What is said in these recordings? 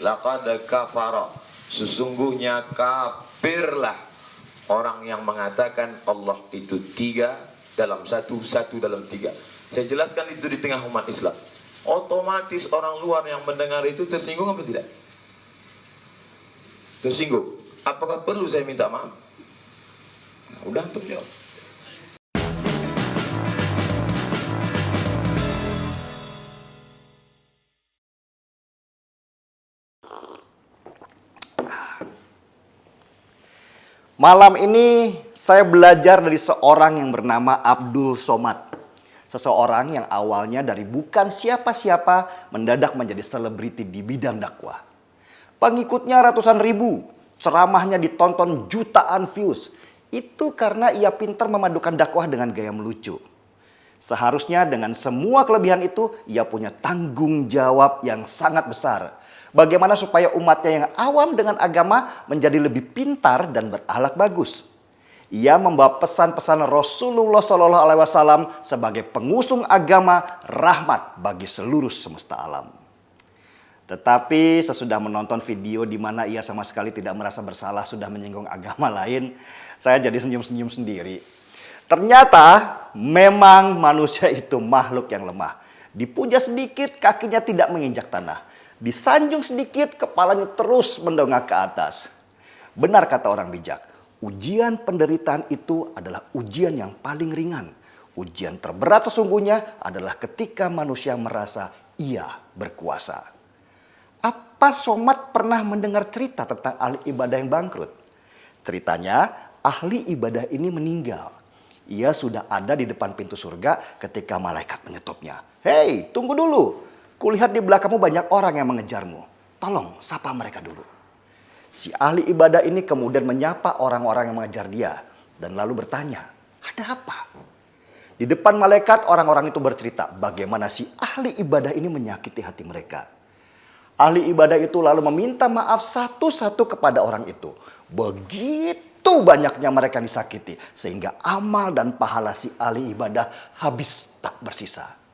Laqad kafara, sesungguhnya kafirlah orang yang mengatakan Allah itu tiga dalam satu, satu dalam tiga. Saya jelaskan itu di tengah umat Islam. Otomatis orang luar yang mendengar itu tersinggung apa tidak? Tersinggung. Apakah perlu saya minta maaf? Nah, udah terjawab. Malam ini saya belajar dari seorang yang bernama Abdul Somad. Seseorang yang awalnya dari bukan siapa-siapa mendadak menjadi selebriti di bidang dakwah. Pengikutnya ratusan ribu, ceramahnya ditonton jutaan views. Itu karena ia pintar memadukan dakwah dengan gaya melucu. Seharusnya dengan semua kelebihan itu, ia punya tanggung jawab yang sangat besar. Bagaimana supaya umatnya yang awam dengan agama menjadi lebih pintar dan berakhlak bagus. Ia membawa pesan-pesan Rasulullah SAW sebagai pengusung agama rahmat bagi seluruh semesta alam. Tetapi sesudah menonton video di mana ia sama sekali tidak merasa bersalah sudah menyinggung agama lain, saya jadi senyum-senyum sendiri. Ternyata memang manusia itu makhluk yang lemah. Dipuja sedikit kakinya tidak menginjak tanah. Disanjung sedikit kepalanya terus mendongak ke atas. Benar kata orang bijak, ujian penderitaan itu adalah ujian yang paling ringan. Ujian terberat sesungguhnya adalah ketika manusia merasa ia berkuasa. Apa Somad pernah mendengar cerita tentang ahli ibadah yang bangkrut? Ceritanya ahli ibadah ini meninggal. Ia sudah ada di depan pintu surga ketika malaikat menyetopnya. Hei, tunggu dulu. Kulihat di belakangmu banyak orang yang mengejarmu. Tolong sapa mereka dulu. Si ahli ibadah ini kemudian menyapa orang-orang yang mengejar dia. Dan lalu bertanya, ada apa? Di depan malaikat orang-orang itu bercerita bagaimana si ahli ibadah ini menyakiti hati mereka. Ahli ibadah itu lalu meminta maaf satu-satu kepada orang itu. Begitu banyaknya mereka disakiti. Sehingga amal dan pahala si ahli ibadah habis tak bersisa.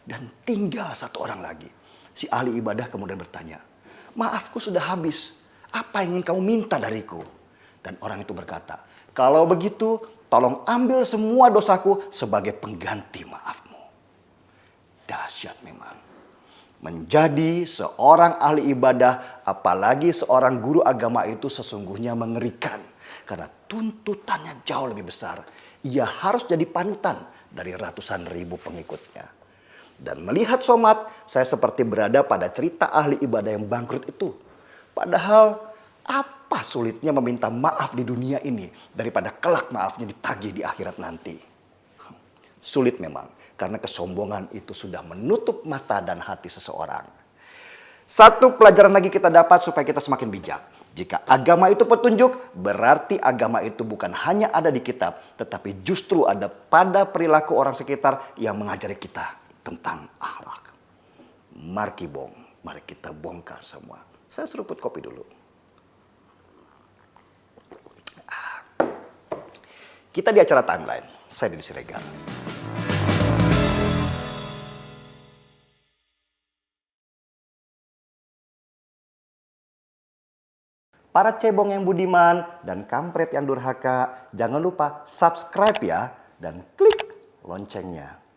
Dan tinggal satu orang lagi. Si ahli ibadah kemudian bertanya, maafku sudah habis. Apa yang ingin kamu minta dariku? Dan orang itu berkata, kalau begitu tolong ambil semua dosaku sebagai pengganti maafmu. Dahsyat memang. Menjadi seorang ahli ibadah, apalagi seorang guru agama itu sesungguhnya mengerikan. Karena tuntutannya jauh lebih besar. Ia harus jadi panutan dari ratusan ribu pengikutnya. Dan melihat Somad, saya seperti berada pada cerita ahli ibadah yang bangkrut itu. Padahal apa sulitnya meminta maaf di dunia ini daripada kelak maafnya ditagih di akhirat nanti. Sulit memang, karena kesombongan itu sudah menutup mata dan hati seseorang. Satu pelajaran lagi kita dapat supaya kita semakin bijak. Jika agama itu petunjuk, berarti agama itu bukan hanya ada di kitab, tetapi justru ada pada perilaku orang sekitar yang mengajari kita tentang akhlak. Mari kita bongkar semua. Saya seruput kopi dulu. Kita di acara Timeline. Saya Deddy Siregar. Para cebong yang budiman dan kampret yang durhaka, jangan lupa subscribe ya dan klik loncengnya.